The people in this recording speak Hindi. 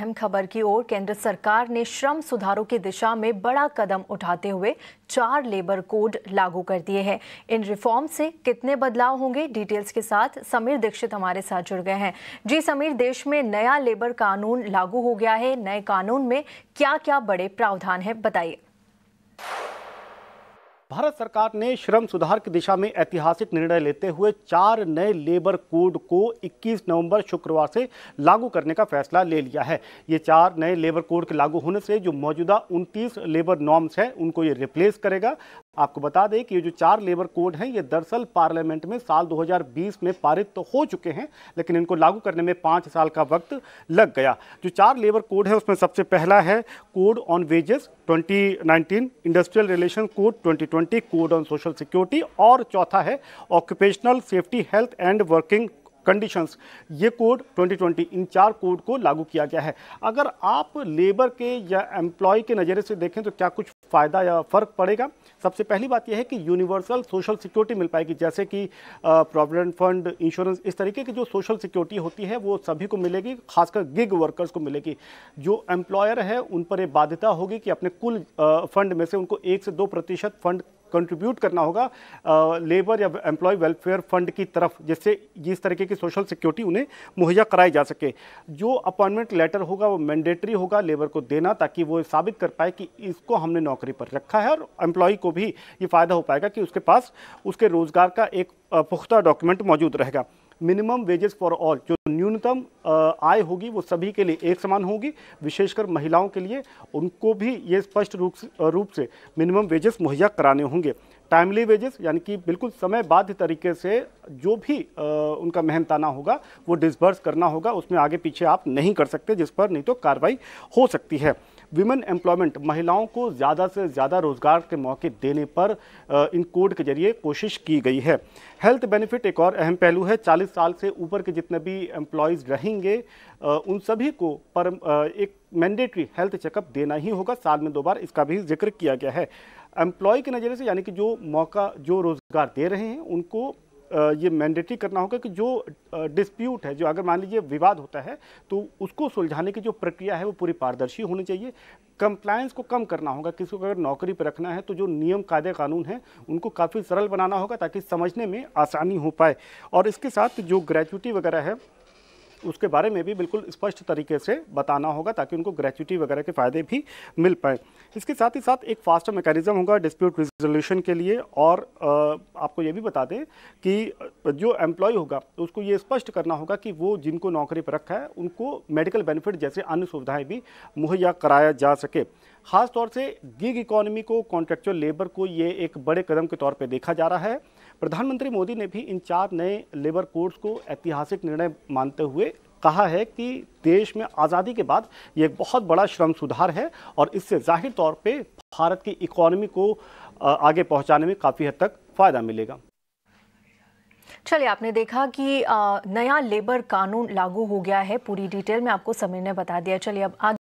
अहम खबर की ओर। केंद्र सरकार ने श्रम सुधारों की दिशा में बड़ा कदम उठाते हुए 4 लेबर कोड लागू कर दिए हैं। इन रिफॉर्म से कितने बदलाव होंगे, डिटेल्स के साथ समीर दीक्षित हमारे साथ जुड़ गए हैं। जी समीर, देश में नया लेबर कानून लागू हो गया है। नए कानून में क्या क्या बड़े प्रावधान हैं, बताइए। भारत सरकार ने श्रम सुधार की दिशा में ऐतिहासिक निर्णय लेते हुए 4 नए लेबर कोड को 21 नवंबर शुक्रवार से लागू करने का फैसला ले लिया है। ये 4 नए लेबर कोड के लागू होने से जो मौजूदा 29 लेबर नॉर्म्स हैं उनको ये रिप्लेस करेगा। आपको बता दें कि ये जो 4 लेबर कोड हैं ये दरअसल पार्लियामेंट में साल 2020 में पारित तो हो चुके हैं, लेकिन इनको लागू करने में 5 साल का वक्त लग गया। जो 4 लेबर कोड है उसमें सबसे पहला है code on wages 2019, industrial relation code 2020, code on social security और चौथा है occupational safety health and working conditions. ये कोड 2020, इन 4 कोड को लागू किया गया है। अगर आप लेबर के या एम्प्लॉय के नज़रिए से देखें तो क्या कुछ फ़ायदा या फ़र्क पड़ेगा? सबसे पहली बात यह है कि यूनिवर्सल सोशल सिक्योरिटी मिल पाएगी, जैसे कि प्रोविडेंट फंड, इंश्योरेंस, इस तरीके की जो सोशल सिक्योरिटी होती है वो सभी को मिलेगी, खासकर गिग वर्कर्स को मिलेगी। जो एम्प्लॉयर है उन पर यह बाध्यता होगी कि अपने कुल फंड में से उनको 1 से 2% फंड कंट्रीब्यूट करना होगा लेबर या एम्प्लॉय वेलफेयर फंड की तरफ, जिससे इस तरीके की सोशल सिक्योरिटी उन्हें मुहैया कराई जा सके। जो अपॉइंटमेंट लेटर होगा वो मैंडेटरी होगा लेबर को देना, ताकि वो साबित कर पाए कि इसको हमने नौकरी पर रखा है, और एम्प्लॉय को भी ये फायदा हो पाएगा कि उसके पास उसके रोजगार का एक पुख्ता डॉक्यूमेंट मौजूद रहेगा। मिनिमम वेजेस फॉर ऑल, जो न्यूनतम आय होगी वो सभी के लिए एक समान होगी, विशेषकर महिलाओं के लिए उनको भी ये स्पष्ट रूप से मिनिमम वेजेस मुहैया कराने होंगे। टाइमली वेजेस, यानी कि बिल्कुल समयबद्ध तरीके से जो भी उनका मेहनताना होगा वो डिसबर्स करना होगा, उसमें आगे पीछे आप नहीं कर सकते, जिस पर नहीं तो कार्रवाई हो सकती है। विमेन एम्प्लॉयमेंट, महिलाओं को ज़्यादा से ज़्यादा रोजगार के मौके देने पर इन कोड के जरिए कोशिश की गई है। हेल्थ बेनिफिट एक और अहम पहलू है। 40 साल से ऊपर के जितने भी एम्प्लॉयज़ रहेंगे उन सभी को एक मैंडेटरी हेल्थ चेकअप देना ही होगा, साल में 2 बार, इसका भी जिक्र किया गया है। एम्प्लॉय के नज़रिए से, यानी कि जो रोजगार दे रहे हैं उनको ये मैंडेटरी करना होगा कि जो डिस्प्यूट है, जो अगर मान लीजिए विवाद होता है तो उसको सुलझाने की जो प्रक्रिया है वो पूरी पारदर्शी होनी चाहिए। कंप्लायंस को कम करना होगा। किसी को अगर नौकरी पर रखना है तो जो नियम कायदे कानून हैं उनको काफ़ी सरल बनाना होगा ताकि समझने में आसानी हो पाए। और इसके साथ जो ग्रेच्युटी वगैरह है उसके बारे में भी बिल्कुल स्पष्ट तरीके से बताना होगा ताकि उनको ग्रेच्युटी वगैरह के फ़ायदे भी मिल पाए। इसके साथ ही साथ एक फास्टर मैकेनिज्म होगा डिस्प्यूट रिजोल्यूशन के लिए। और आपको ये भी बता दें कि जो एम्प्लॉय होगा उसको ये स्पष्ट करना होगा कि वो जिनको नौकरी पर रखा है उनको मेडिकल बेनिफिट जैसे अन्य सुविधाएं भी मुहैया कराया जा सके। खास तौर से गिग इकोनॉमी को, कॉन्ट्रैक्चुअल लेबर को ये एक बड़े कदम के तौर पे देखा जा रहा है। प्रधानमंत्री मोदी ने भी इन 4 नए लेबर कोड्स को ऐतिहासिक निर्णय मानते हुए कहा है कि देश में आज़ादी के बाद ये एक बहुत बड़ा श्रम सुधार है और इससे जाहिर तौर पे भारत की इकोनॉमी को आगे पहुंचाने में काफ़ी हद तक फ़ायदा मिलेगा। चलिए, आपने देखा कि नया लेबर कानून लागू हो गया है। पूरी डिटेल में आपको समीर ने बता दिया। चलिए अब आगे